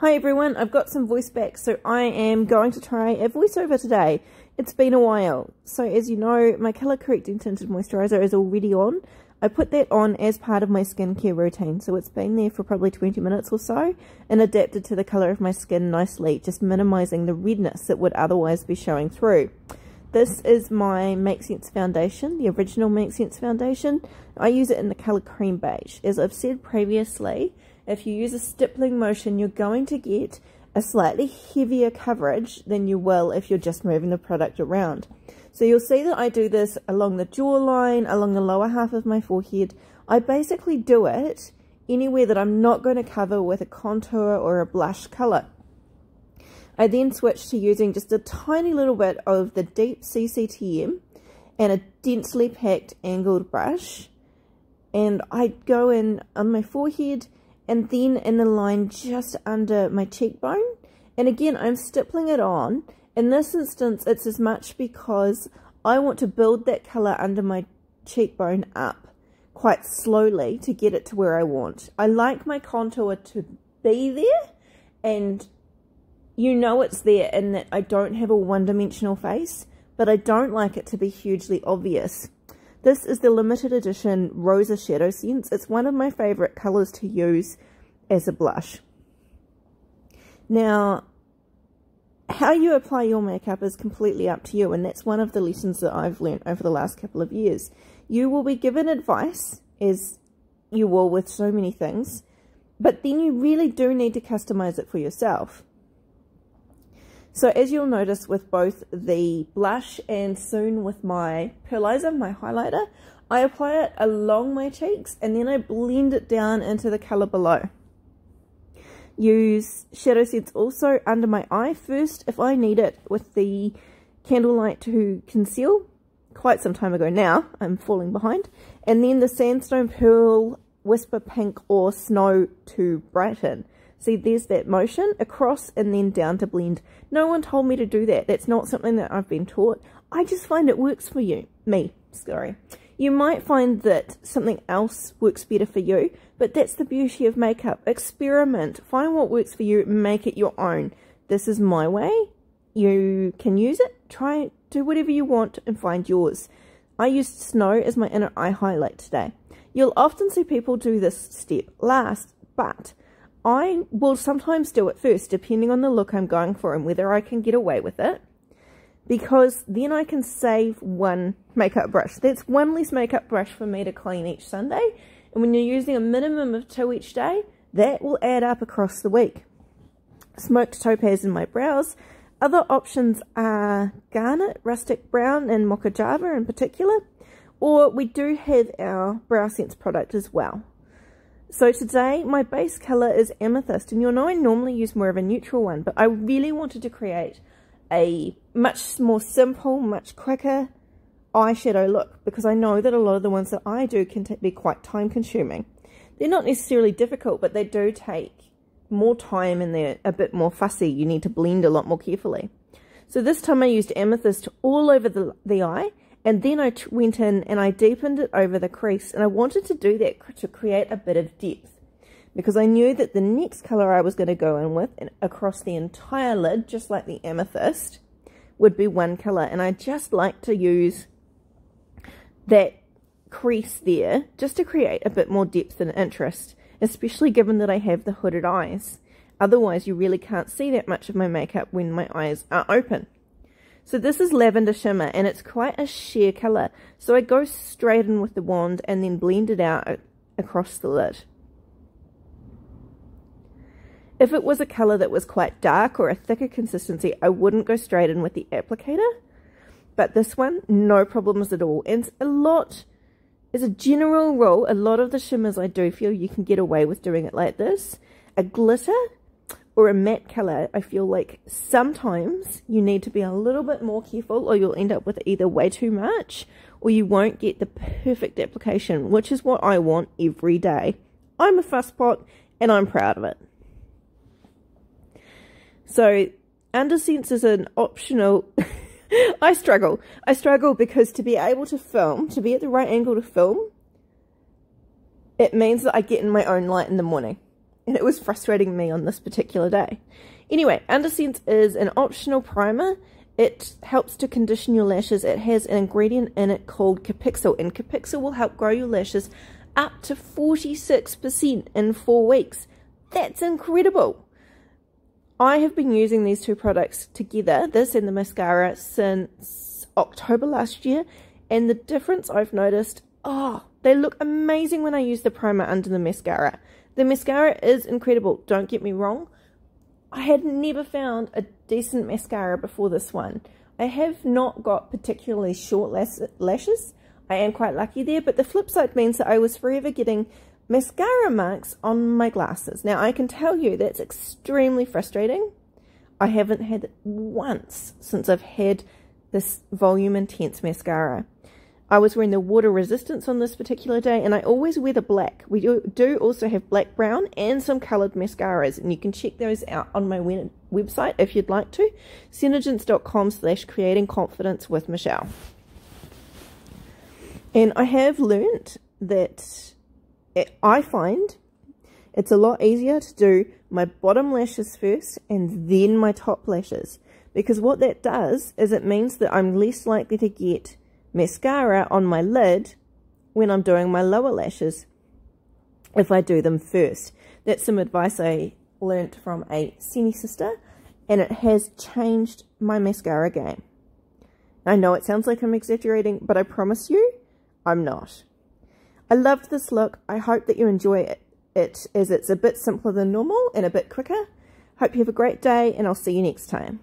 Hi everyone, I've got some voice back, so I am going to try a voiceover today. It's been a while. So as you know, my colour correcting tinted moisturiser is already on. I put that on as part of my skincare routine, so it's been there for probably 20 minutes or so and adapted to the colour of my skin nicely, just minimising the redness that would otherwise be showing through. This is my Make Sense foundation, the original Make Sense foundation. I use it in the colour cream beige. As I've said previously, if you use a stippling motion, you're going to get a slightly heavier coverage than you will if you're just moving the product around. So you'll see that I do this along the jawline, along the lower half of my forehead. I basically do it anywhere that I'm not going to cover with a contour or a blush colour. I then switch to using just a tiny little bit of the deep CCTM and a densely packed angled brush. And I go in on my forehead and then in the line just under my cheekbone. And again, I'm stippling it on. In this instance, it's as much because I want to build that colour under my cheekbone up quite slowly to get it to where I want. I like my contour to be there, and you know it's there in that I don't have a one-dimensional face, but I don't like it to be hugely obvious. This is the limited edition Rosa Shadowsense. It's one of my favourite colours to use as a blush. Now, how you apply your makeup is completely up to you, and that's one of the lessons that I've learned over the last couple of years. You will be given advice, as you will with so many things, but then you really do need to customise it for yourself. So as you'll notice with both the blush and soon with my Pearliser, my highlighter, I apply it along my cheeks and then I blend it down into the colour below. Use Shadowsense also under my eye first if I need it with the candlelight to conceal. Quite some time ago now, I'm falling behind. And then the Sandstone Pearl, Whisper Pink or Snow to brighten. See, there's that motion across and then down to blend. No one told me to do that. That's not something that I've been taught. I just find it works for me. You might find that something else works better for you, but that's the beauty of makeup. Experiment. Find what works for you. Make it your own. This is my way. You can use it. Try it. Do whatever you want and find yours. I used Snow as my inner eye highlight today. You'll often see people do this step last, but I will sometimes do it first, depending on the look I'm going for and whether I can get away with it, because then I can save one makeup brush. That's one less makeup brush for me to clean each Sunday, and when you're using a minimum of 2 each day, that will add up across the week. Smoked topaz in my brows. Other options are garnet, rustic brown, and mocha java in particular, or we do have our Brow Sense product as well. So today my base colour is amethyst, and you'll know I normally use more of a neutral one, but I really wanted to create a much more simple, much quicker eyeshadow look, because I know that a lot of the ones that I do can be quite time consuming. They're not necessarily difficult, but they do take more time and they're a bit more fussy. You need to blend a lot more carefully. So this time I used amethyst all over the eye. And then I went in and I deepened it over the crease, and I wanted to do that to create a bit of depth, because I knew that the next colour I was going to go in with and across the entire lid, just like the amethyst, would be one colour. And I just like to use that crease there just to create a bit more depth and interest, especially given that I have the hooded eyes. Otherwise you really can't see that much of my makeup when my eyes are open. So this is Lavender Shimmer, and it's quite a sheer colour. So I go straight in with the wand and then blend it out across the lid. If it was a colour that was quite dark or a thicker consistency, I wouldn't go straight in with the applicator. But this one, no problems at all. And as a general rule, a lot of the shimmers I do feel you can get away with doing it like this. A glitter or a matte colour, I feel like sometimes you need to be a little bit more careful, or you'll end up with either way too much or you won't get the perfect application, which is what I want every day. I'm a fusspot and I'm proud of it. So Undersense is an optional. I struggle because to be able to film, to be at the right angle to film, it means that I get in my own light in the morning. and it was frustrating me on this particular day. Anyway, Undersense is an optional primer. It helps to condition your lashes. It has an ingredient in it called Capixyl, and Capixyl will help grow your lashes up to 46% in 4 weeks. That's incredible. I have been using these two products together, this and the mascara, since October last year, and the difference I've noticed, they look amazing when I use the primer under the mascara. The mascara is incredible, don't get me wrong. I had never found a decent mascara before this one. I have not got particularly short lashes. I am quite lucky there, but the flip side means that I was forever getting mascara marks on my glasses. Now, I can tell you that's extremely frustrating. I haven't had it once since I've had this volume intense mascara. I was wearing the water resistance on this particular day, and I always wear the black. We do also have black, brown, and some coloured mascaras, and you can check those out on my website if you'd like to. SeneGence.com/creatingconfidence with Michelle. And I have learnt that I find it's a lot easier to do my bottom lashes first and then my top lashes, because what that does is it means that I'm less likely to get mascara on my lid when I'm doing my lower lashes if I do them first. That's some advice I learnt from a Sene sister, and it has changed my mascara game. I know it sounds like I'm exaggerating, but I promise you I'm not. I loved this look. I hope that you enjoy it as it's a bit simpler than normal and a bit quicker. Hope you have a great day, and I'll see you next time.